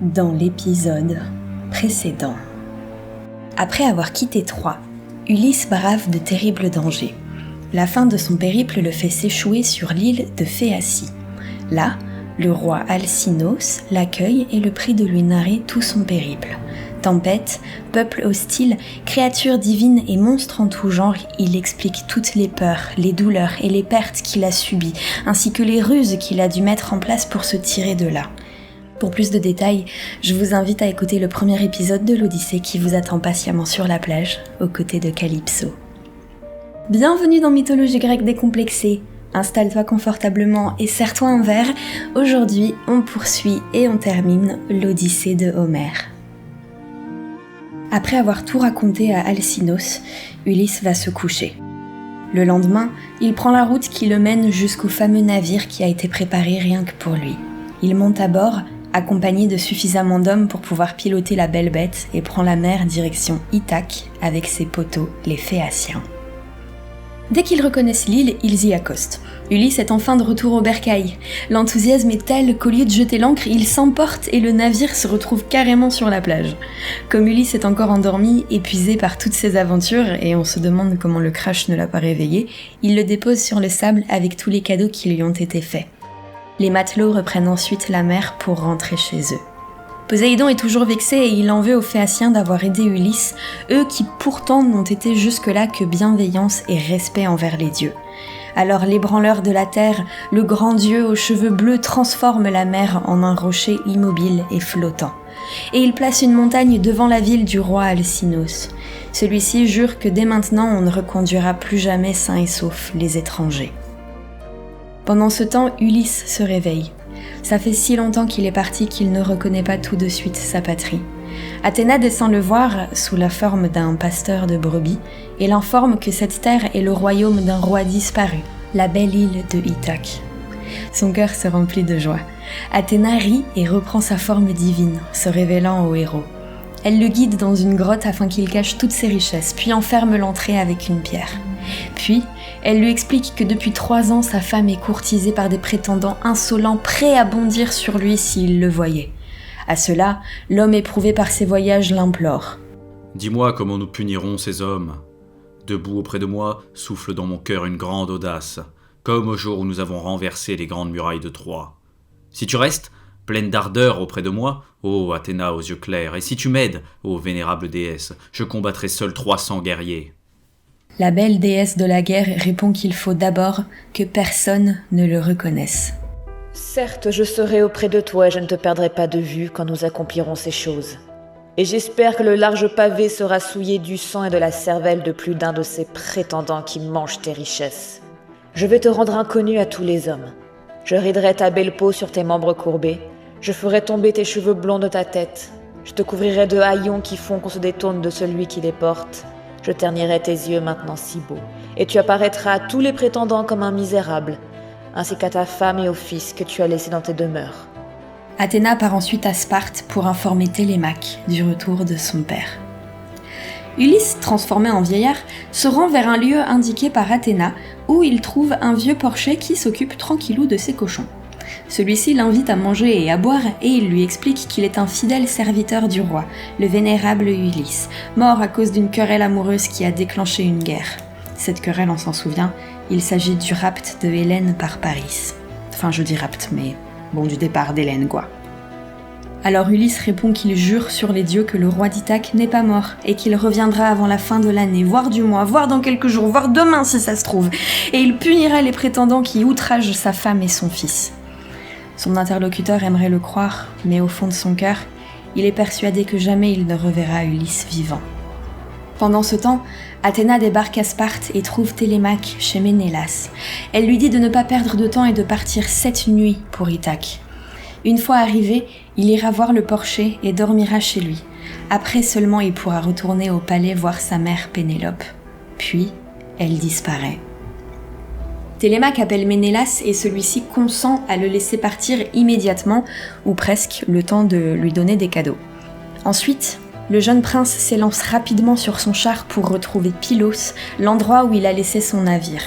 Dans l'épisode précédent. Après avoir quitté Troie, Ulysse brave de terribles dangers. La fin de son périple le fait s'échouer sur l'île de Phéacie. Là, le roi Alcinous l'accueille et le prie de lui narrer tout son périple. Tempête, peuple hostile, créatures divines et monstres en tout genre, il explique toutes les peurs, les douleurs et les pertes qu'il a subies, ainsi que les ruses qu'il a dû mettre en place pour se tirer de là. Pour plus de détails, je vous invite à écouter le premier épisode de l'Odyssée qui vous attend patiemment sur la plage, aux côtés de Calypso. Bienvenue dans Mythologie grecque décomplexée. Installe-toi confortablement et serre-toi un verre. Aujourd'hui, on poursuit et on termine l'Odyssée de Homère. Après avoir tout raconté à Alcinous, Ulysse va se coucher. Le lendemain, il prend la route qui le mène jusqu'au fameux navire qui a été préparé rien que pour lui. Il monte à bord, accompagné de suffisamment d'hommes pour pouvoir piloter la belle bête et prend la mer direction Ithaque avec ses poteaux, les Phéaciens. Dès qu'ils reconnaissent l'île, ils y accostent. Ulysse est enfin de retour au bercail. L'enthousiasme est tel qu'au lieu de jeter l'ancre, il s'emporte et le navire se retrouve carrément sur la plage. Comme Ulysse est encore endormi, épuisé par toutes ses aventures, et on se demande comment le crash ne l'a pas réveillé, il le dépose sur le sable avec tous les cadeaux qui lui ont été faits. Les matelots reprennent ensuite la mer pour rentrer chez eux. Poséidon est toujours vexé et il en veut aux Phéaciens d'avoir aidé Ulysse, eux qui pourtant n'ont été jusque-là que bienveillance et respect envers les dieux. Alors l'ébranleur de la terre, le grand dieu aux cheveux bleus transforme la mer en un rocher immobile et flottant. Et il place une montagne devant la ville du roi Alcinous. Celui-ci jure que dès maintenant on ne reconduira plus jamais sains et saufs les étrangers. Pendant ce temps, Ulysse se réveille. Ça fait si longtemps qu'il est parti qu'il ne reconnaît pas tout de suite sa patrie. Athéna descend le voir sous la forme d'un pasteur de brebis et l'informe que cette terre est le royaume d'un roi disparu, la belle île de Ithaque. Son cœur se remplit de joie. Athéna rit et reprend sa forme divine, se révélant au héros. Elle le guide dans une grotte afin qu'il cache toutes ses richesses, puis enferme l'entrée avec une pierre. Puis, elle lui explique que depuis 3 ans, sa femme est courtisée par des prétendants insolents prêts à bondir sur lui s'il le voyait. À cela, l'homme éprouvé par ses voyages l'implore. « Dis-moi comment nous punirons ces hommes. Debout auprès de moi, souffle dans mon cœur une grande audace, comme au jour où nous avons renversé les grandes murailles de Troie. Si tu restes, pleine d'ardeur auprès de moi, ô Athéna aux yeux clairs, et si tu m'aides, ô vénérable déesse, je combattrai seul 300 guerriers. » La belle déesse de la guerre répond qu'il faut d'abord que personne ne le reconnaisse. « Certes, je serai auprès de toi et je ne te perdrai pas de vue quand nous accomplirons ces choses. Et j'espère que le large pavé sera souillé du sang et de la cervelle de plus d'un de ces prétendants qui mangent tes richesses. Je vais te rendre inconnu à tous les hommes. Je riderai ta belle peau sur tes membres courbés. Je ferai tomber tes cheveux blonds de ta tête. Je te couvrirai de haillons qui font qu'on se détourne de celui qui les porte. Je ternirai tes yeux maintenant si beaux, et tu apparaîtras à tous les prétendants comme un misérable, ainsi qu'à ta femme et au fils que tu as laissés dans tes demeures. » Athéna part ensuite à Sparte pour informer Télémaque du retour de son père. Ulysse, transformé en vieillard, se rend vers un lieu indiqué par Athéna, où il trouve un vieux porcher qui s'occupe tranquillou de ses cochons. Celui-ci l'invite à manger et à boire et il lui explique qu'il est un fidèle serviteur du roi, le vénérable Ulysse, mort à cause d'une querelle amoureuse qui a déclenché une guerre. Cette querelle, on s'en souvient, il s'agit du rapt de Hélène par Paris. Enfin, je dis rapt, mais bon, du départ d'Hélène, quoi. Alors Ulysse répond qu'il jure sur les dieux que le roi d'Ithaque n'est pas mort et qu'il reviendra avant la fin de l'année, voire du mois, voire dans quelques jours, voire demain si ça se trouve, et il punira les prétendants qui outragent sa femme et son fils. Son interlocuteur aimerait le croire, mais au fond de son cœur, il est persuadé que jamais il ne reverra Ulysse vivant. Pendant ce temps, Athéna débarque à Sparte et trouve Télémaque chez Ménélas. Elle lui dit de ne pas perdre de temps et de partir 7 nuits pour Ithaque. Une fois arrivé, il ira voir le porcher et dormira chez lui. Après seulement, il pourra retourner au palais voir sa mère Pénélope. Puis, elle disparaît. Télémaque appelle Ménélas et celui-ci consent à le laisser partir immédiatement, ou presque, le temps de lui donner des cadeaux. Ensuite, le jeune prince s'élance rapidement sur son char pour retrouver Pylos, l'endroit où il a laissé son navire.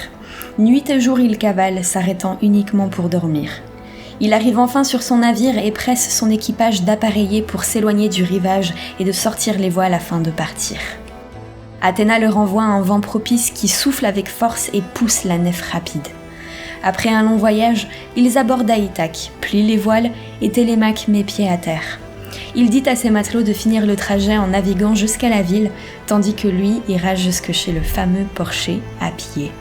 Nuit et jour il cavale, s'arrêtant uniquement pour dormir. Il arrive enfin sur son navire et presse son équipage d'appareiller pour s'éloigner du rivage et de sortir les voiles afin de partir. Athéna leur envoie un vent propice qui souffle avec force et pousse la nef rapide. Après un long voyage, ils abordent à Ithaque, plient les voiles et Télémaque met pied à terre. Il dit à ses matelots de finir le trajet en naviguant jusqu'à la ville, tandis que lui ira jusque chez le fameux Porcher à pied.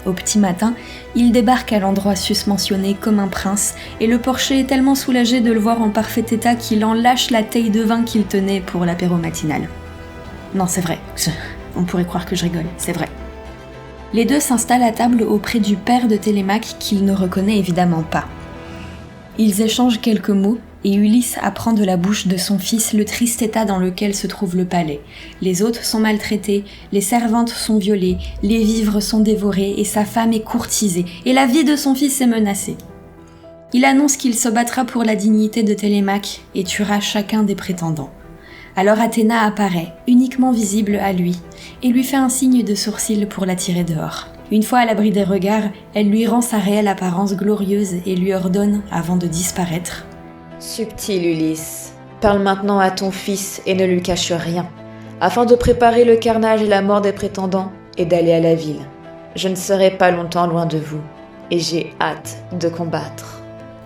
Au petit matin, il débarque à l'endroit susmentionné comme un prince, et le Porcher est tellement soulagé de le voir en parfait état qu'il en lâche la taille de vin qu'il tenait pour l'apéro matinal. Non, c'est vrai, on pourrait croire que je rigole, c'est vrai. Les deux s'installent à table auprès du père de Télémaque qu'il ne reconnaît évidemment pas. Ils échangent quelques mots, et Ulysse apprend de la bouche de son fils le triste état dans lequel se trouve le palais. Les hôtes sont maltraités, les servantes sont violées, les vivres sont dévorés et sa femme est courtisée, et la vie de son fils est menacée. Il annonce qu'il se battra pour la dignité de Télémaque et tuera chacun des prétendants. Alors Athéna apparaît, uniquement visible à lui, et lui fait un signe de sourcil pour l'attirer dehors. Une fois à l'abri des regards, elle lui rend sa réelle apparence glorieuse et lui ordonne, avant de disparaître: Subtil Ulysse, parle maintenant à ton fils et ne lui cache rien, afin de préparer le carnage et la mort des prétendants et d'aller à la ville. Je ne serai pas longtemps loin de vous, et j'ai hâte de combattre.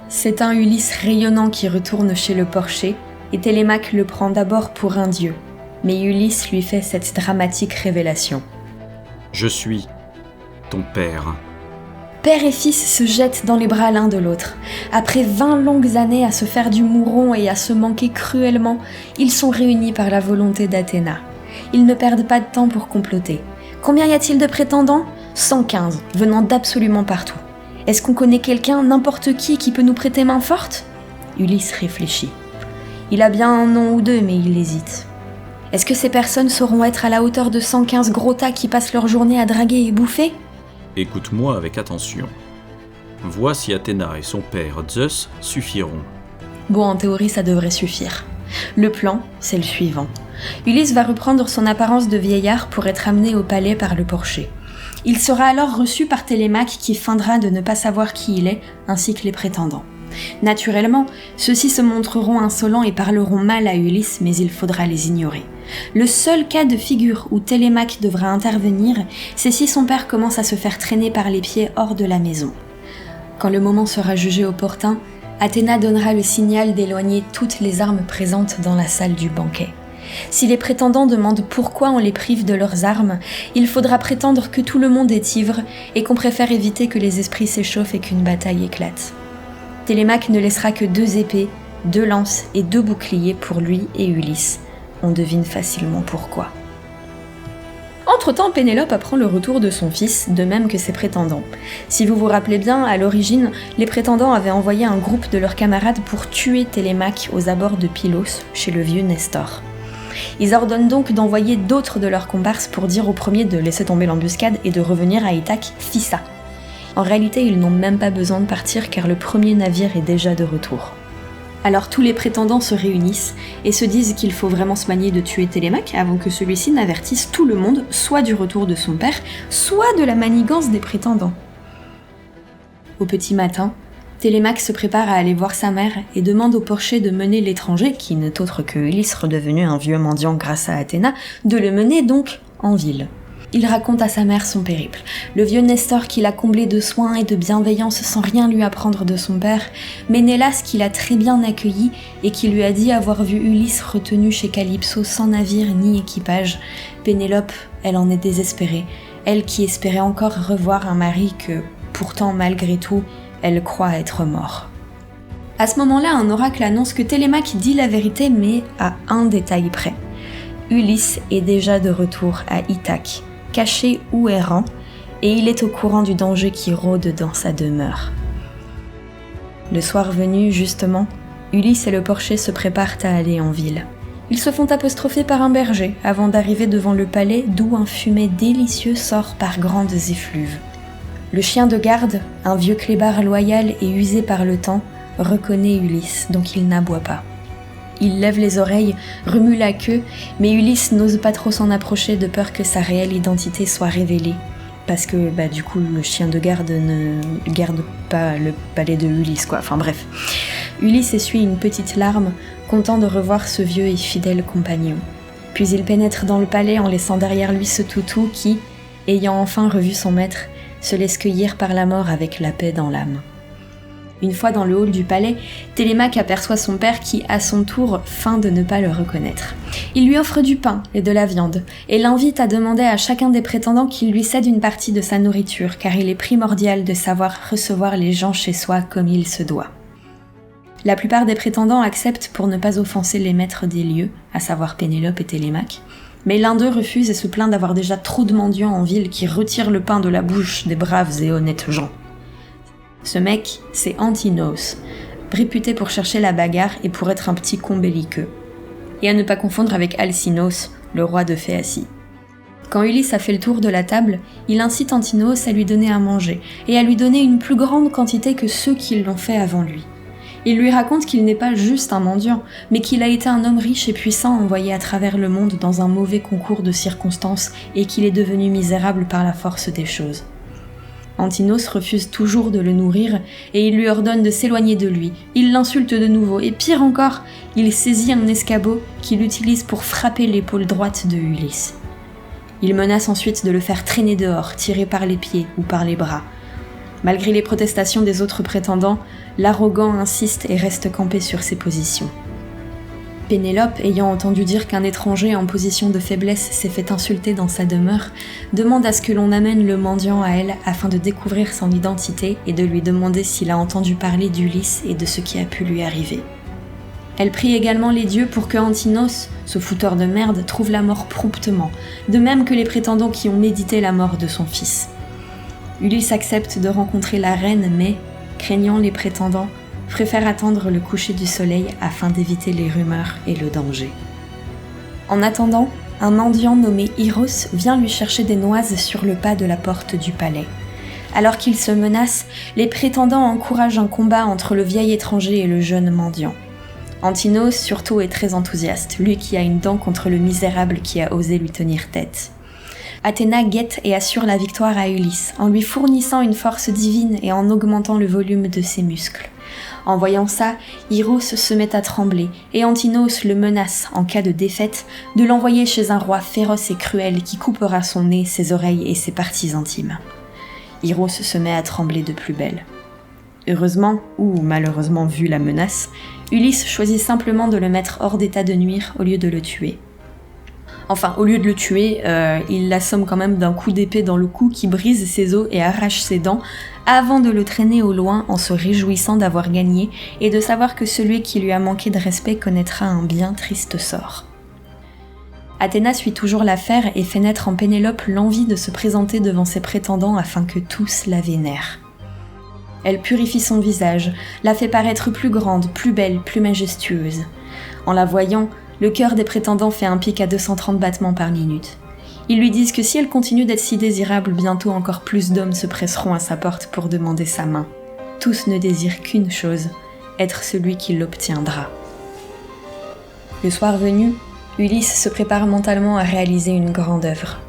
C'est un Ulysse rayonnant qui retourne chez le Porcher, et Télémaque le prend d'abord pour un dieu. Mais Ulysse lui fait cette dramatique révélation. Je suis ton père. Père et fils se jettent dans les bras l'un de l'autre. Après 20 longues années à se faire du mouron et à se manquer cruellement, ils sont réunis par la volonté d'Athéna. Ils ne perdent pas de temps pour comploter. Combien y a-t-il de prétendants ? 115, venant d'absolument partout. Est-ce qu'on connaît quelqu'un, n'importe qui peut nous prêter main forte ? Ulysse réfléchit. Il a bien un nom ou deux, mais il hésite. Est-ce que ces personnes sauront être à la hauteur de 115 gros tas qui passent leur journée à draguer et bouffer ? Écoute-moi avec attention. Vois si Athéna et son père Zeus suffiront. Bon, en théorie, ça devrait suffire. Le plan, c'est le suivant. Ulysse va reprendre son apparence de vieillard pour être amené au palais par le Porcher. Il sera alors reçu par Télémaque qui feindra de ne pas savoir qui il est, ainsi que les prétendants. Naturellement, ceux-ci se montreront insolents et parleront mal à Ulysse, mais il faudra les ignorer. Le seul cas de figure où Télémaque devra intervenir, c'est si son père commence à se faire traîner par les pieds hors de la maison. Quand le moment sera jugé opportun, Athéna donnera le signal d'éloigner toutes les armes présentes dans la salle du banquet. Si les prétendants demandent pourquoi on les prive de leurs armes, il faudra prétendre que tout le monde est ivre et qu'on préfère éviter que les esprits s'échauffent et qu'une bataille éclate. Télémaque ne laissera que 2 épées, 2 lances et 2 boucliers pour lui et Ulysse. On devine facilement pourquoi. Entre-temps, Pénélope apprend le retour de son fils, de même que ses prétendants. Si vous vous rappelez bien, à l'origine, les prétendants avaient envoyé un groupe de leurs camarades pour tuer Télémaque aux abords de Pylos, chez le vieux Nestor. Ils ordonnent donc d'envoyer d'autres de leurs comparses pour dire au premier de laisser tomber l'embuscade et de revenir à Ithaque fissa. En réalité, ils n'ont même pas besoin de partir car le premier navire est déjà de retour. Alors tous les prétendants se réunissent et se disent qu'il faut vraiment se manier de tuer Télémaque avant que celui-ci n'avertisse tout le monde soit du retour de son père, soit de la manigance des prétendants. Au petit matin, Télémaque se prépare à aller voir sa mère et demande au Porcher de mener l'étranger, qui n'est autre que Ulysse redevenu un vieux mendiant grâce à Athéna, de le mener donc en ville. Il raconte à sa mère son périple. Le vieux Nestor qui l'a comblé de soins et de bienveillance sans rien lui apprendre de son père, Ménélas qui l'a très bien accueilli et qui lui a dit avoir vu Ulysse retenu chez Calypso sans navire ni équipage. Pénélope, elle en est désespérée, elle qui espérait encore revoir un mari que, pourtant malgré tout, elle croit être mort. À ce moment-là, un oracle annonce que Télémaque dit la vérité, mais à un détail près. Ulysse est déjà de retour à Ithaque, caché ou errant, et il est au courant du danger qui rôde dans sa demeure. Le soir venu, justement, Ulysse et le Porcher se préparent à aller en ville. Ils se font apostropher par un berger avant d'arriver devant le palais d'où un fumet délicieux sort par grandes effluves. Le chien de garde, un vieux clébard loyal et usé par le temps, reconnaît Ulysse, donc il n'aboie pas. Il lève les oreilles, remue la queue, mais Ulysse n'ose pas trop s'en approcher de peur que sa réelle identité soit révélée. parce que du coup le chien de garde ne garde pas le palais de Ulysse quoi, enfin bref. Ulysse essuie une petite larme, content de revoir ce vieux et fidèle compagnon. Puis il pénètre dans le palais en laissant derrière lui ce toutou qui, ayant enfin revu son maître, se laisse cueillir par la mort avec la paix dans l'âme. Une fois dans le hall du palais, Télémaque aperçoit son père qui, à son tour, feint de ne pas le reconnaître. Il lui offre du pain et de la viande, et l'invite à demander à chacun des prétendants qu'il lui cède une partie de sa nourriture, car il est primordial de savoir recevoir les gens chez soi comme il se doit. La plupart des prétendants acceptent pour ne pas offenser les maîtres des lieux, à savoir Pénélope et Télémaque, mais l'un d'eux refuse et se plaint d'avoir déjà trop de mendiants en ville qui retirent le pain de la bouche des braves et honnêtes gens. Ce mec, c'est Antinos, réputé pour chercher la bagarre et pour être un petit con belliqueux. Et à ne pas confondre avec Alcinos, le roi de Phéacie. Quand Ulysse a fait le tour de la table, il incite Antinos à lui donner à manger, et à lui donner une plus grande quantité que ceux qui l'ont fait avant lui. Il lui raconte qu'il n'est pas juste un mendiant, mais qu'il a été un homme riche et puissant envoyé à travers le monde dans un mauvais concours de circonstances et qu'il est devenu misérable par la force des choses. Antinos refuse toujours de le nourrir et il lui ordonne de s'éloigner de lui. Il l'insulte de nouveau et pire encore, il saisit un escabeau qu'il utilise pour frapper l'épaule droite de Ulysse. Il menace ensuite de le faire traîner dehors, tiré par les pieds ou par les bras. Malgré les protestations des autres prétendants, l'arrogant insiste et reste campé sur ses positions. Pénélope, ayant entendu dire qu'un étranger en position de faiblesse s'est fait insulter dans sa demeure, demande à ce que l'on amène le mendiant à elle afin de découvrir son identité et de lui demander s'il a entendu parler d'Ulysse et de ce qui a pu lui arriver. Elle prie également les dieux pour que Antinos, ce fouteur de merde, trouve la mort promptement, de même que les prétendants qui ont médité la mort de son fils. Ulysse accepte de rencontrer la reine, mais, craignant les prétendants, préfère attendre le coucher du soleil afin d'éviter les rumeurs et le danger. En attendant, un mendiant nommé Iros vient lui chercher des noises sur le pas de la porte du palais. Alors qu'ils se menacent, les prétendants encouragent un combat entre le vieil étranger et le jeune mendiant. Antinos surtout est très enthousiaste, lui qui a une dent contre le misérable qui a osé lui tenir tête. Athéna guette et assure la victoire à Ulysse, en lui fournissant une force divine et en augmentant le volume de ses muscles. En voyant ça, Iros se met à trembler, et Antinos le menace, en cas de défaite, de l'envoyer chez un roi féroce et cruel qui coupera son nez, ses oreilles et ses parties intimes. Iros se met à trembler de plus belle. Heureusement, ou malheureusement vu la menace, Ulysse choisit simplement de le mettre hors d'état de nuire au lieu de le tuer. Enfin, au lieu de le tuer, il l'assomme quand même d'un coup d'épée dans le cou qui brise ses os et arrache ses dents, avant de le traîner au loin en se réjouissant d'avoir gagné et de savoir que celui qui lui a manqué de respect connaîtra un bien triste sort. Athéna suit toujours l'affaire et fait naître en Pénélope l'envie de se présenter devant ses prétendants afin que tous la vénèrent. Elle purifie son visage, la fait paraître plus grande, plus belle, plus majestueuse. En la voyant, le cœur des prétendants fait un pic à 230 battements par minute. Ils lui disent que si elle continue d'être si désirable, bientôt encore plus d'hommes se presseront à sa porte pour demander sa main. Tous ne désirent qu'une chose, être celui qui l'obtiendra. Le soir venu, Ulysse se prépare mentalement à réaliser une grande œuvre.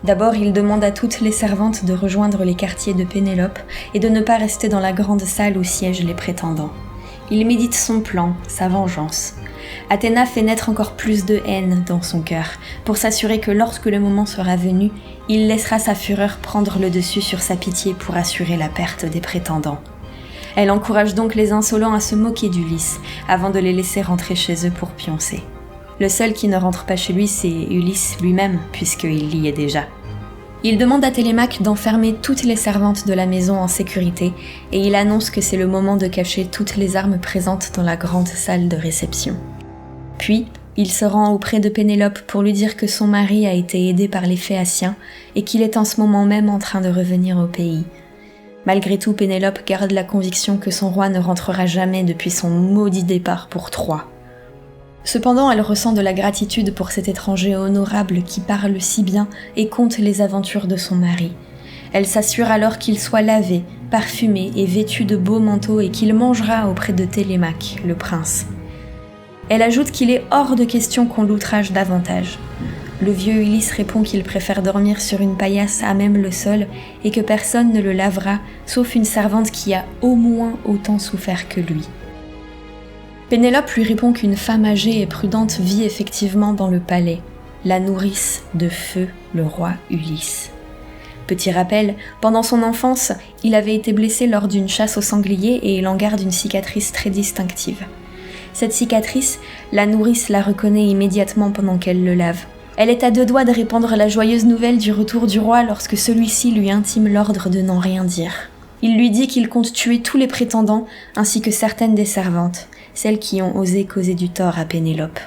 D'abord, il demande à toutes les servantes de rejoindre les quartiers de Pénélope et de ne pas rester dans la grande salle où siègent les prétendants. Il médite son plan, sa vengeance. Athéna fait naître encore plus de haine dans son cœur, pour s'assurer que lorsque le moment sera venu, il laissera sa fureur prendre le dessus sur sa pitié pour assurer la perte des prétendants. Elle encourage donc les insolents à se moquer d'Ulysse, avant de les laisser rentrer chez eux pour pioncer. Le seul qui ne rentre pas chez lui, c'est Ulysse lui-même, puisqu'il y est déjà. Il demande à Télémaque d'enfermer toutes les servantes de la maison en sécurité, et il annonce que c'est le moment de cacher toutes les armes présentes dans la grande salle de réception. Puis, il se rend auprès de Pénélope pour lui dire que son mari a été aidé par les Phéaciens et qu'il est en ce moment même en train de revenir au pays. Malgré tout, Pénélope garde la conviction que son roi ne rentrera jamais depuis son maudit départ pour Troie. Cependant, elle ressent de la gratitude pour cet étranger honorable qui parle si bien et conte les aventures de son mari. Elle s'assure alors qu'il soit lavé, parfumé et vêtu de beaux manteaux et qu'il mangera auprès de Télémaque, le prince. Elle ajoute qu'il est hors de question qu'on l'outrage davantage. Le vieux Ulysse répond qu'il préfère dormir sur une paillasse à même le sol et que personne ne le lavera, sauf une servante qui a au moins autant souffert que lui. Pénélope lui répond qu'une femme âgée et prudente vit effectivement dans le palais, la nourrice de feu, le roi Ulysse. Petit rappel, pendant son enfance, il avait été blessé lors d'une chasse au sanglier et il en garde une cicatrice très distinctive. Cette cicatrice, la nourrice la reconnaît immédiatement pendant qu'elle le lave. Elle est à deux doigts de répandre la joyeuse nouvelle du retour du roi lorsque celui-ci lui intime l'ordre de n'en rien dire. Il lui dit qu'il compte tuer tous les prétendants ainsi que certaines des servantes, celles qui ont osé causer du tort à Pénélope.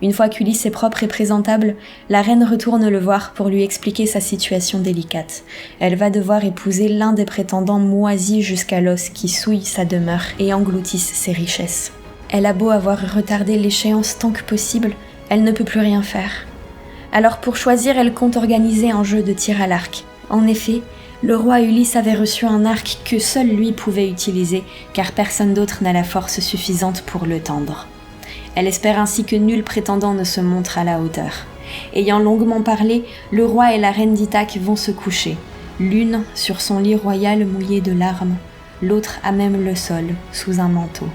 Une fois qu'Ulysse est propre et présentable, la reine retourne le voir pour lui expliquer sa situation délicate. Elle va devoir épouser l'un des prétendants moisis jusqu'à l'os qui souille sa demeure et engloutissent ses richesses. Elle a beau avoir retardé l'échéance tant que possible, elle ne peut plus rien faire. Alors pour choisir, elle compte organiser un jeu de tir à l'arc. En effet, le roi Ulysse avait reçu un arc que seul lui pouvait utiliser, car personne d'autre n'a la force suffisante pour le tendre. Elle espère ainsi que nul prétendant ne se montre à la hauteur. Ayant longuement parlé, le roi et la reine d'Ithaque vont se coucher, l'une sur son lit royal mouillé de larmes, l'autre à même le sol, sous un manteau.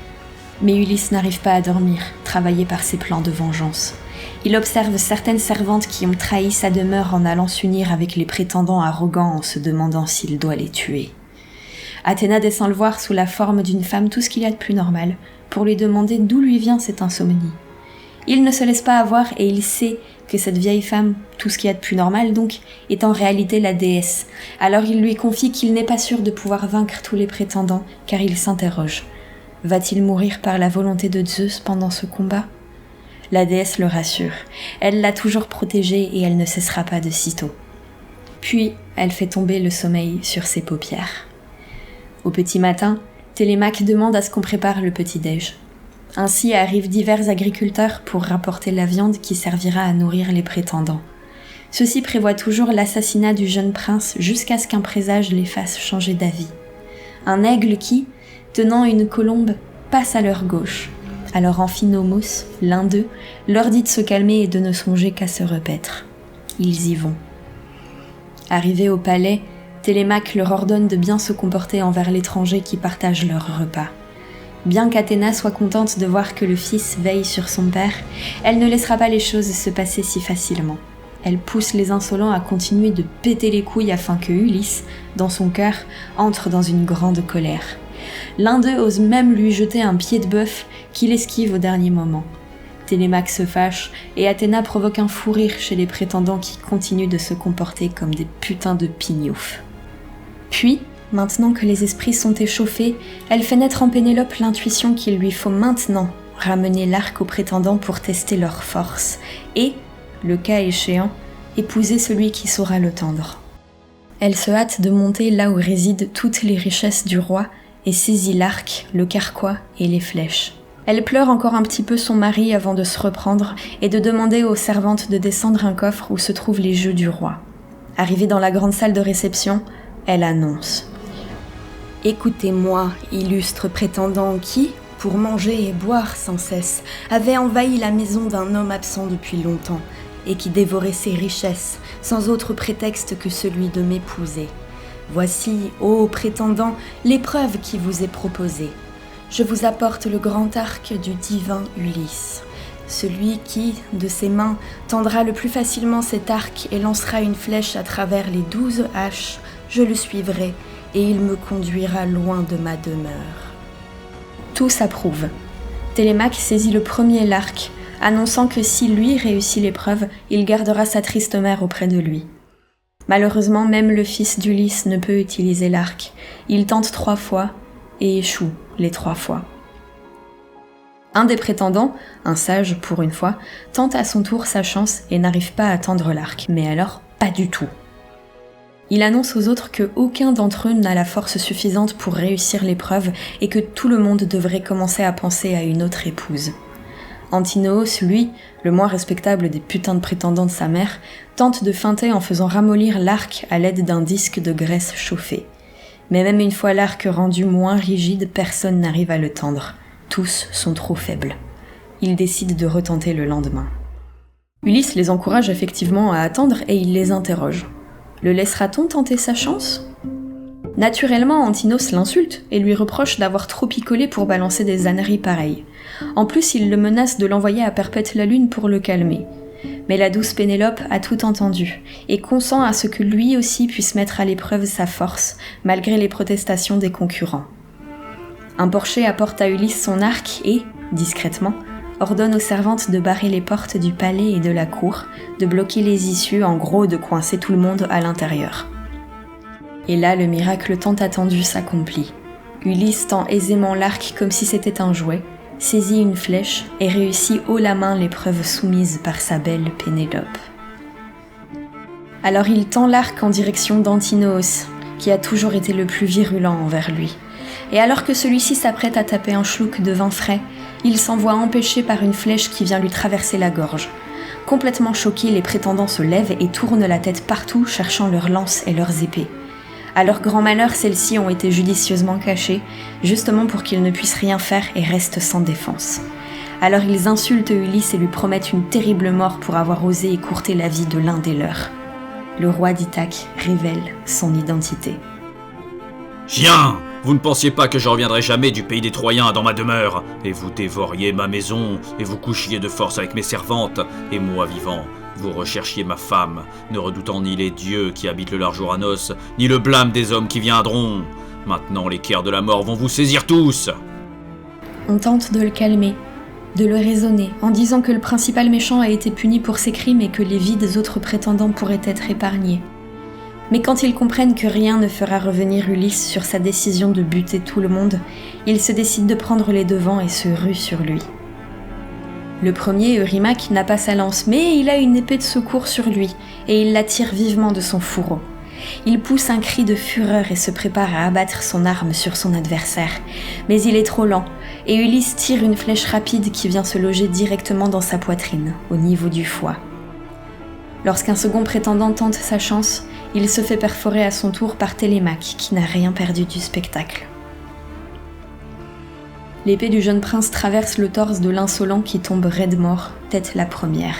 Mais Ulysse n'arrive pas à dormir, travaillé par ses plans de vengeance. Il observe certaines servantes qui ont trahi sa demeure en allant s'unir avec les prétendants arrogants en se demandant s'il doit les tuer. Athéna descend le voir sous la forme d'une femme tout ce qu'il y a de plus normal, pour lui demander d'où lui vient cette insomnie. Il ne se laisse pas avoir et il sait que cette vieille femme, tout ce qu'il y a de plus normal donc, est en réalité la déesse. Alors il lui confie qu'il n'est pas sûr de pouvoir vaincre tous les prétendants, car il s'interroge. Va-t-il mourir par la volonté de Zeus pendant ce combat ? La déesse le rassure. Elle l'a toujours protégé et elle ne cessera pas de sitôt. Puis, elle fait tomber le sommeil sur ses paupières. Au petit matin, Télémaque demande à ce qu'on prépare le petit-déj. Ainsi arrivent divers agriculteurs pour rapporter la viande qui servira à nourrir les prétendants. Ceux-ci prévoient toujours l'assassinat du jeune prince jusqu'à ce qu'un présage les fasse changer d'avis. Un aigle qui, tenant une colombe, passe à leur gauche. Alors Amphinomos, l'un d'eux, leur dit de se calmer et de ne songer qu'à se repaître. Ils y vont. Arrivés au palais, Télémaque leur ordonne de bien se comporter envers l'étranger qui partage leur repas. Bien qu'Athéna soit contente de voir que le fils veille sur son père, elle ne laissera pas les choses se passer si facilement. Elle pousse les insolents à continuer de péter les couilles afin que Ulysse, dans son cœur, entre dans une grande colère. L'un d'eux ose même lui jeter un pied de bœuf qu'il esquive au dernier moment. Télémaque se fâche et Athéna provoque un fou rire chez les prétendants qui continuent de se comporter comme des putains de pignoufs. Puis, maintenant que les esprits sont échauffés, elle fait naître en Pénélope l'intuition qu'il lui faut maintenant ramener l'arc aux prétendants pour tester leur force et, le cas échéant, épouser celui qui saura le tendre. Elle se hâte de monter là où résident toutes les richesses du roi et saisit l'arc, le carquois et les flèches. Elle pleure encore un petit peu son mari avant de se reprendre et de demander aux servantes de descendre un coffre où se trouvent les jeux du roi. Arrivée dans la grande salle de réception, elle annonce « Écoutez-moi, illustre prétendant qui, pour manger et boire sans cesse, avait envahi la maison d'un homme absent depuis longtemps et qui dévorait ses richesses sans autre prétexte que celui de m'épouser. Voici, ô prétendant, l'épreuve qui vous est proposée. Je vous apporte le grand arc du divin Ulysse. Celui qui, de ses mains, tendra le plus facilement cet arc et lancera une flèche à travers les 12 haches, je le suivrai et il me conduira loin de ma demeure. » Tous approuvent. Télémaque saisit le premier l'arc, annonçant que si lui réussit l'épreuve, il gardera sa triste mère auprès de lui. Malheureusement, même le fils d'Ulysse ne peut utiliser l'arc. Il tente 3 fois et échoue les 3 fois. Un des prétendants, un sage pour une fois, tente à son tour sa chance et n'arrive pas à tendre l'arc, mais alors pas du tout. Il annonce aux autres que aucun d'entre eux n'a la force suffisante pour réussir l'épreuve et que tout le monde devrait commencer à penser à une autre épouse. Antinoos, lui, le moins respectable des putains de prétendants de sa mère, tente de feinter en faisant ramollir l'arc à l'aide d'un disque de graisse chauffée. Mais même une fois l'arc rendu moins rigide, personne n'arrive à le tendre. Tous sont trop faibles. Il décide de retenter le lendemain. Ulysse les encourage effectivement à attendre et il les interroge. Le laissera-t-on tenter sa chance ? Naturellement, Antinos l'insulte et lui reproche d'avoir trop picolé pour balancer des âneries pareilles. En plus, il le menace de l'envoyer à Perpète la Lune pour le calmer. Mais la douce Pénélope a tout entendu et consent à ce que lui aussi puisse mettre à l'épreuve sa force, malgré les protestations des concurrents. Un porcher apporte à Ulysse son arc et, discrètement, ordonne aux servantes de barrer les portes du palais et de la cour, de bloquer les issues, en gros de coincer tout le monde à l'intérieur. Et là, le miracle tant attendu s'accomplit. Ulysse tend aisément l'arc comme si c'était un jouet, saisit une flèche et réussit haut la main l'épreuve soumise par sa belle Pénélope. Alors il tend l'arc en direction d'Antinos, qui a toujours été le plus virulent envers lui. Et alors que celui-ci s'apprête à taper un schluck de vin frais, il s'en voit empêché par une flèche qui vient lui traverser la gorge. Complètement choqués, les prétendants se lèvent et tournent la tête partout, cherchant leurs lances et leurs épées. À leur grand malheur, celles-ci ont été judicieusement cachées, justement pour qu'ils ne puissent rien faire et restent sans défense. Alors ils insultent Ulysse et lui promettent une terrible mort pour avoir osé écourter la vie de l'un des leurs. Le roi d'Ithaque révèle son identité. « Chien ! Vous ne pensiez pas que je reviendrais jamais du pays des Troyens dans ma demeure, et vous dévoriez ma maison, et vous couchiez de force avec mes servantes, et moi vivant. Vous recherchiez ma femme, ne redoutant ni les dieux qui habitent le large Ouranos, ni le blâme des hommes qui viendront. Maintenant les cairs de la mort vont vous saisir tous !» On tente de le calmer, de le raisonner, en disant que le principal méchant a été puni pour ses crimes et que les vies des autres prétendants pourraient être épargnées. Mais quand ils comprennent que rien ne fera revenir Ulysse sur sa décision de buter tout le monde, ils se décident de prendre les devants et se ruent sur lui. Le premier, Eurymaque, n'a pas sa lance, mais il a une épée de secours sur lui, et il la tire vivement de son fourreau. Il pousse un cri de fureur et se prépare à abattre son arme sur son adversaire, mais il est trop lent, et Ulysse tire une flèche rapide qui vient se loger directement dans sa poitrine, au niveau du foie. Lorsqu'un second prétendant tente sa chance, il se fait perforer à son tour par Télémaque, qui n'a rien perdu du spectacle. L'épée du jeune prince traverse le torse de l'insolent qui tombe raide mort, tête la première.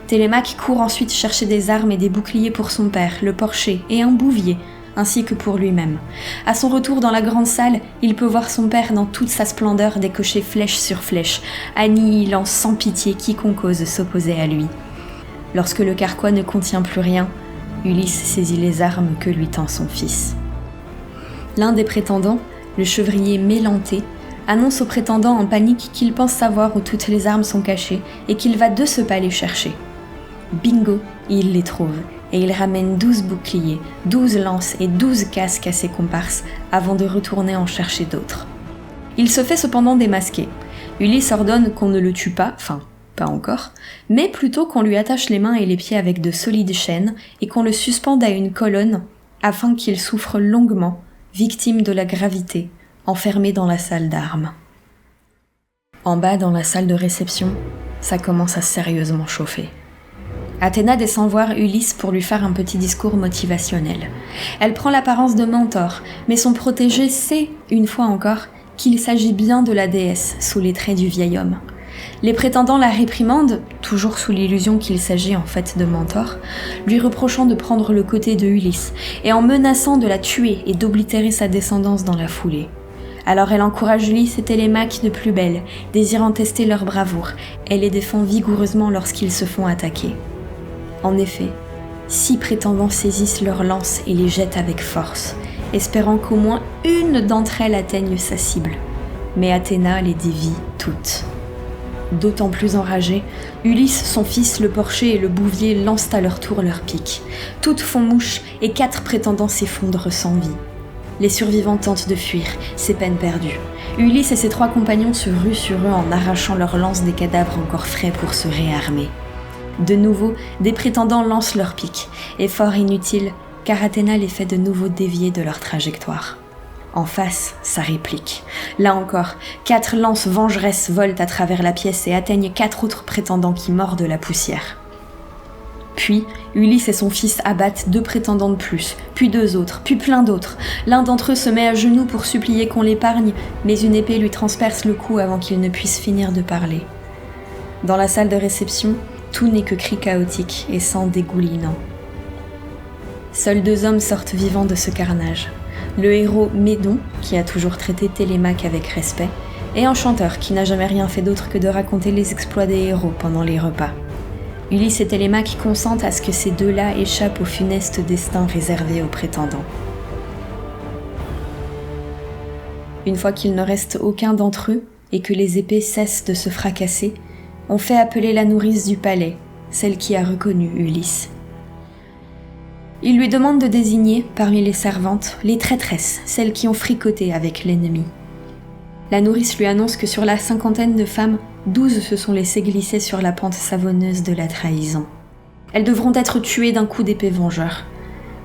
Télémaque court ensuite chercher des armes et des boucliers pour son père, le porcher, et un bouvier, ainsi que pour lui-même. À son retour dans la grande salle, il peut voir son père dans toute sa splendeur décocher flèche sur flèche, annihilant sans pitié quiconque ose s'opposer à lui. Lorsque le carquois ne contient plus rien, Ulysse saisit les armes que lui tend son fils. L'un des prétendants, le chevrier Mélanté, annonce au prétendant en panique qu'il pense savoir où toutes les armes sont cachées et qu'il va de ce pas les chercher. Bingo, il les trouve, et il ramène 12 boucliers, 12 lances et 12 casques à ses comparses avant de retourner en chercher d'autres. Il se fait cependant démasquer. Ulysse ordonne qu'on ne le tue pas, pas encore, mais plutôt qu'on lui attache les mains et les pieds avec de solides chaînes et qu'on le suspende à une colonne afin qu'il souffre longuement, victime de la gravité, enfermé dans la salle d'armes. En bas, dans la salle de réception, ça commence à sérieusement chauffer. Athéna descend voir Ulysse pour lui faire un petit discours motivationnel. Elle prend l'apparence de mentor, mais son protégé sait, une fois encore, qu'il s'agit bien de la déesse sous les traits du vieil homme. Les prétendants la réprimandent, toujours sous l'illusion qu'il s'agit en fait de mentor, lui reprochant de prendre le côté de Ulysse et en menaçant de la tuer et d'oblitérer sa descendance dans la foulée. Alors elle encourage Ulysse et Télémaque de plus belle, désirant tester leur bravoure, et les défend vigoureusement lorsqu'ils se font attaquer. En effet, 6 prétendants saisissent leurs lances et les jettent avec force, espérant qu'au moins une d'entre elles atteigne sa cible. Mais Athéna les dévie toutes. D'autant plus enragés, Ulysse, son fils, le porcher et le bouvier lancent à leur tour leurs piques. Toutes font mouche et 4 prétendants s'effondrent sans vie. Les survivants tentent de fuir, c'est peine perdue. Ulysse et ses 3 compagnons se ruent sur eux en arrachant leurs lances des cadavres encore frais pour se réarmer. De nouveau, des prétendants lancent leurs piques, effort inutile, car Athéna les fait de nouveau dévier de leur trajectoire. En face, ça réplique. Là encore, 4 lances vengeresses volent à travers la pièce et atteignent 4 autres prétendants qui mordent la poussière. Puis, Ulysse et son fils abattent 2 prétendants de plus, puis 2 autres, puis plein d'autres. L'un d'entre eux se met à genoux pour supplier qu'on l'épargne, mais une épée lui transperce le cou avant qu'il ne puisse finir de parler. Dans la salle de réception, Tout n'est que cris chaotiques et sang dégoulinant. Seuls 2 hommes sortent vivants de ce carnage. Le héros Médon, qui a toujours traité Télémaque avec respect, et un chanteur qui n'a jamais rien fait d'autre que de raconter les exploits des héros pendant les repas. Ulysse et Télémaque consentent à ce que ces 2-là échappent au funeste destin réservé aux prétendants. Une fois qu'il ne reste aucun d'entre eux et que les épées cessent de se fracasser, on fait appeler la nourrice du palais, celle qui a reconnu Ulysse. Il lui demande de désigner, parmi les servantes, les traîtresses, celles qui ont fricoté avec l'ennemi. La nourrice lui annonce que sur la 50aine de femmes, 12 se sont laissées glisser sur la pente savonneuse de la trahison. Elles devront être tuées d'un coup d'épée vengeur.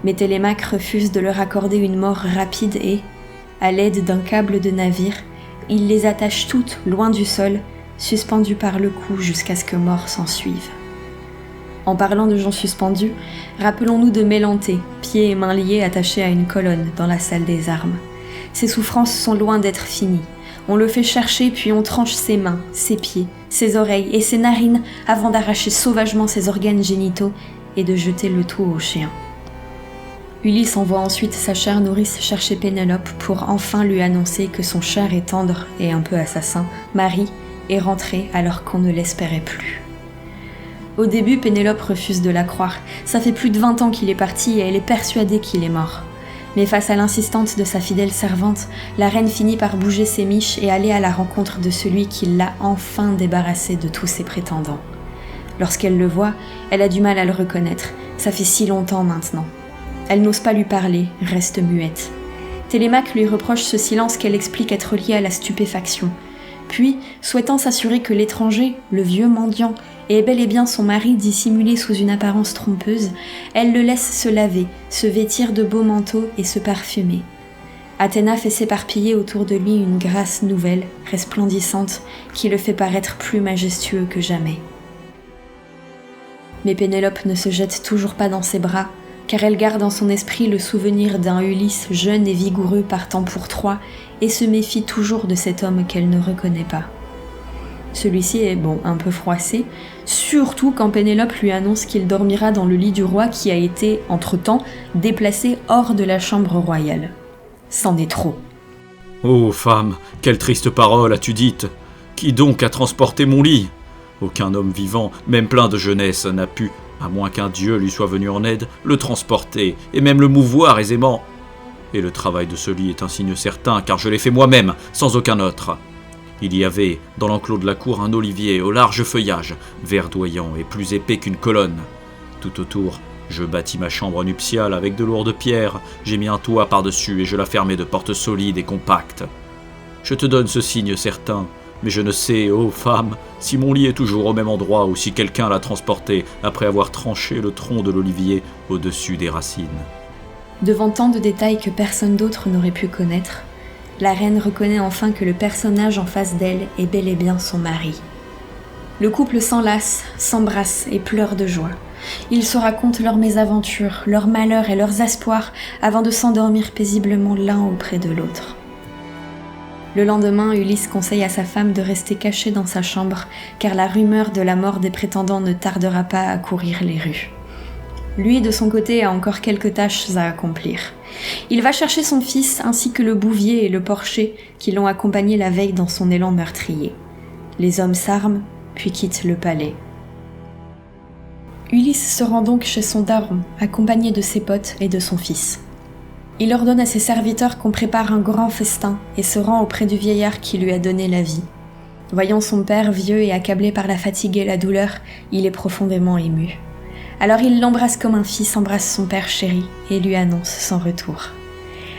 Mais Télémaque refuse de leur accorder une mort rapide et, à l'aide d'un câble de navire, il les attache toutes loin du sol, suspendues par le cou jusqu'à ce que mort s'ensuive. En parlant de gens suspendus, rappelons-nous de Mélenté, pieds et mains liés attachés à une colonne dans la salle des armes. Ses souffrances sont loin d'être finies. On le fait chercher puis on tranche ses mains, ses pieds, ses oreilles et ses narines avant d'arracher sauvagement ses organes génitaux et de jeter le tout aux chiens. Ulysse envoie ensuite sa chère nourrice chercher Pénélope pour enfin lui annoncer que son cher et tendre, et un peu assassin, mari est rentré alors qu'on ne l'espérait plus. Au début, Pénélope refuse de la croire. Ça fait plus de 20 ans qu'il est parti et elle est persuadée qu'il est mort. Mais face à l'insistance de sa fidèle servante, la reine finit par bouger ses miches et aller à la rencontre de celui qui l'a enfin débarrassé de tous ses prétendants. Lorsqu'elle le voit, elle a du mal à le reconnaître. Ça fait si longtemps maintenant. Elle n'ose pas lui parler, reste muette. Télémaque lui reproche ce silence qu'elle explique être lié à la stupéfaction. Puis, souhaitant s'assurer que l'étranger, le vieux mendiant, est bel et bien son mari dissimulé sous une apparence trompeuse, elle le laisse se laver, se vêtir de beaux manteaux et se parfumer. Athéna fait s'éparpiller autour de lui une grâce nouvelle, resplendissante, qui le fait paraître plus majestueux que jamais. Mais Pénélope ne se jette toujours pas dans ses bras, car elle garde en son esprit le souvenir d'un Ulysse jeune et vigoureux partant pour Troie et se méfie toujours de cet homme qu'elle ne reconnaît pas. Celui-ci est, un peu froissé, surtout quand Pénélope lui annonce qu'il dormira dans le lit du roi qui a été, entre-temps, déplacé hors de la chambre royale. C'en est trop. Ô femme, quelle triste parole as-tu dite ? Qui donc a transporté mon lit ? Aucun homme vivant, même plein de jeunesse, n'a pu, à moins qu'un dieu lui soit venu en aide, le transporter, et même le mouvoir aisément. Et le travail de ce lit est un signe certain, car je l'ai fait moi-même, sans aucun autre. Il y avait, dans l'enclos de la cour, un olivier au large feuillage, verdoyant et plus épais qu'une colonne. Tout autour, je bâtis ma chambre nuptiale avec de lourdes pierres, j'ai mis un toit par-dessus et je la fermai de portes solides et compactes. Je te donne ce signe certain, mais je ne sais, ô femme, si mon lit est toujours au même endroit ou si quelqu'un l'a transporté après avoir tranché le tronc de l'olivier au-dessus des racines. Devant tant de détails que personne d'autre n'aurait pu connaître, la reine reconnaît enfin que le personnage en face d'elle est bel et bien son mari. Le couple s'enlace, s'embrasse et pleure de joie. Ils se racontent leurs mésaventures, leurs malheurs et leurs espoirs avant de s'endormir paisiblement l'un auprès de l'autre. Le lendemain, Ulysse conseille à sa femme de rester cachée dans sa chambre, car la rumeur de la mort des prétendants ne tardera pas à courir les rues. Lui, de son côté, a encore quelques tâches à accomplir. Il va chercher son fils ainsi que le bouvier et le porcher qui l'ont accompagné la veille dans son élan meurtrier. Les hommes s'arment, puis quittent le palais. Ulysse se rend donc chez son daron, accompagné de ses potes et de son fils. Il ordonne à ses serviteurs qu'on prépare un grand festin et se rend auprès du vieillard qui lui a donné la vie. Voyant son père vieux et accablé par la fatigue et la douleur, il est profondément ému. Alors il l'embrasse comme un fils embrasse son père chéri et lui annonce son retour.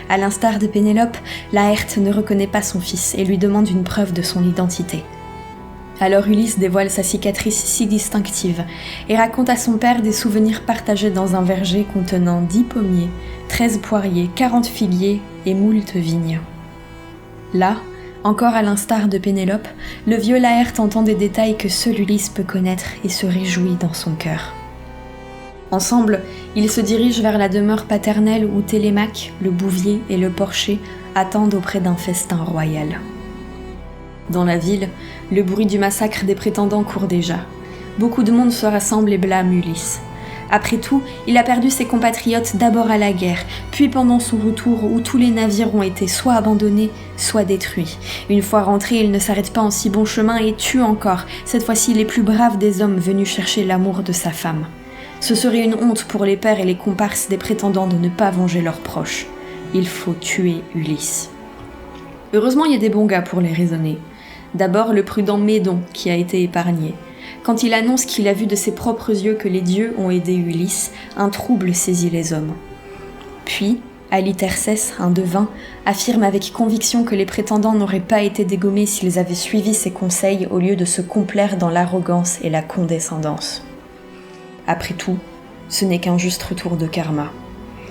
À l'instar de Pénélope, Laërte ne reconnaît pas son fils et lui demande une preuve de son identité. Alors Ulysse dévoile sa cicatrice si distinctive et raconte à son père des souvenirs partagés dans un verger contenant 10 pommiers, 13 poiriers, 40 figuiers et moult vignes. Là, encore à l'instar de Pénélope, le vieux Laërte entend des détails que seul Ulysse peut connaître et se réjouit dans son cœur. Ensemble, ils se dirigent vers la demeure paternelle où Télémaque, le bouvier et le porcher attendent auprès d'un festin royal. Dans la ville, le bruit du massacre des prétendants court déjà. beaucoup de monde se rassemble et blâme Ulysse. Après tout, il a perdu ses compatriotes d'abord à la guerre, puis pendant son retour où tous les navires ont été soit abandonnés, soit détruits. Une fois rentré, il ne s'arrête pas en si bon chemin et tue encore, cette fois-ci les plus braves des hommes venus chercher l'amour de sa femme. Ce serait une honte pour les pères et les comparses des prétendants de ne pas venger leurs proches. Il faut tuer Ulysse. Heureusement, il y a des bons gars pour les raisonner. D'abord, le prudent Médon, qui a été épargné. Quand il annonce qu'il a vu de ses propres yeux que les dieux ont aidé Ulysse, un trouble saisit les hommes. Puis, Halithercès, un devin, affirme avec conviction que les prétendants n'auraient pas été dégommés s'ils avaient suivi ses conseils au lieu de se complaire dans l'arrogance et la condescendance. Après tout, ce n'est qu'un juste retour de karma.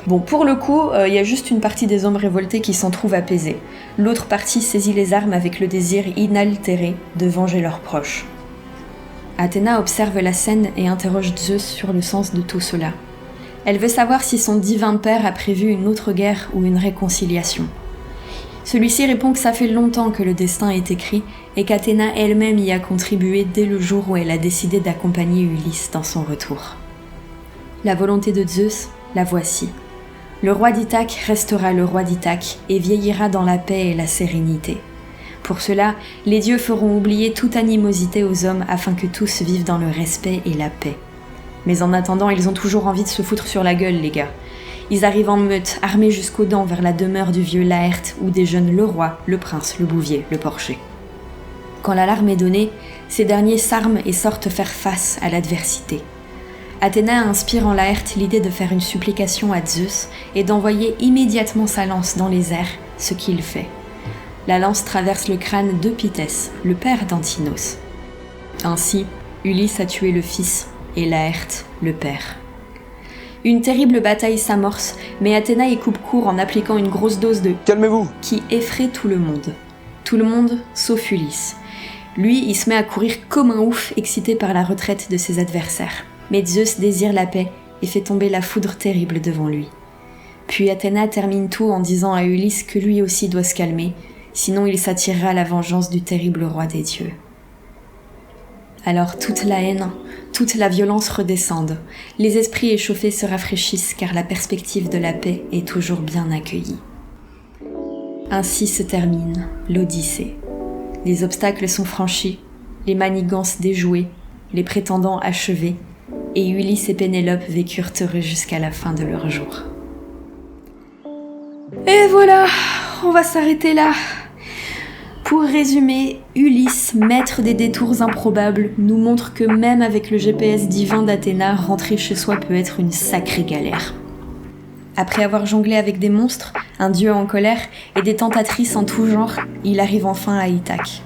Bon, pour le coup, il y a juste une partie des hommes révoltés qui s'en trouve apaisée. L'autre partie saisit les armes avec le désir inaltéré de venger leurs proches. Athéna observe la scène et interroge Zeus sur le sens de tout cela. Elle veut savoir si son divin père a prévu une autre guerre ou une réconciliation. Celui-ci répond que ça fait longtemps que le destin est écrit et qu'Athéna elle-même y a contribué dès le jour où elle a décidé d'accompagner Ulysse dans son retour. La volonté de Zeus, la voici. Le roi d'Ithaque restera le roi d'Ithaque et vieillira dans la paix et la sérénité. Pour cela, les dieux feront oublier toute animosité aux hommes afin que tous vivent dans le respect et la paix. Mais en attendant, ils ont toujours envie de se foutre sur la gueule, les gars. Ils arrivent en meute, armés jusqu'aux dents vers la demeure du vieux Laërte où déjeunent le roi, le prince, le bouvier, le porcher. Quand l'alarme est donnée, ces derniers s'arment et sortent faire face à l'adversité. Athéna inspire en Laërte l'idée de faire une supplication à Zeus et d'envoyer immédiatement sa lance dans les airs, ce qu'il fait. La lance traverse le crâne d'Eupythès, le père d'Antinos. Ainsi, Ulysse a tué le fils et Laërte le père. Une terrible bataille s'amorce, mais Athéna y coupe court en appliquant une grosse dose de « Calmez-vous » qui effraie tout le monde. Tout le monde sauf Ulysse. Lui, il se met à courir comme un ouf, excité par la retraite de ses adversaires. Mais Zeus désire la paix et fait tomber la foudre terrible devant lui. Puis Athéna termine tout en disant à Ulysse que lui aussi doit se calmer, sinon il s'attirera à la vengeance du terrible roi des dieux. Alors toute la haine, toute la violence redescendent. Les esprits échauffés se rafraîchissent car la perspective de la paix est toujours bien accueillie. Ainsi se termine l'Odyssée. Les obstacles sont franchis, les manigances déjouées, les prétendants achevés, et Ulysse et Pénélope vécurent heureux jusqu'à la fin de leur jour. Et voilà, on va s'arrêter là. Pour résumer, Ulysse, maître des détours improbables, nous montre que même avec le GPS divin d'Athéna, rentrer chez soi peut être une sacrée galère. Après avoir jonglé avec des monstres, un dieu en colère et des tentatrices en tout genre, il arrive enfin à Ithaque.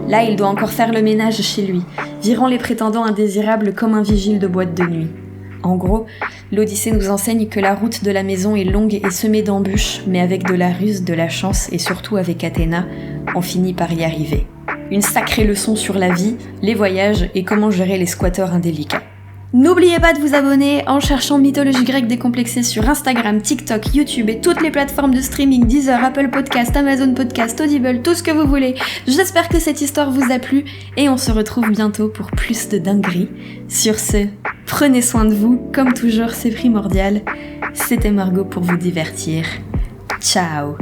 Là, il doit encore faire le ménage chez lui, virant les prétendants indésirables comme un vigile de boîte de nuit. En gros, l'Odyssée nous enseigne que la route de la maison est longue et semée d'embûches, mais avec de la ruse, de la chance et surtout avec Athéna, on finit par y arriver. Une sacrée leçon sur la vie, les voyages et comment gérer les squatteurs indélicats. N'oubliez pas de vous abonner en cherchant Mythologie grecque décomplexée sur Instagram, TikTok, YouTube et toutes les plateformes de streaming, Deezer, Apple Podcast, Amazon Podcast, Audible, tout ce que vous voulez. J'espère que cette histoire vous a plu et on se retrouve bientôt pour plus de dingueries. Sur ce, prenez soin de vous, comme toujours c'est primordial. C'était Margot pour vous divertir. Ciao.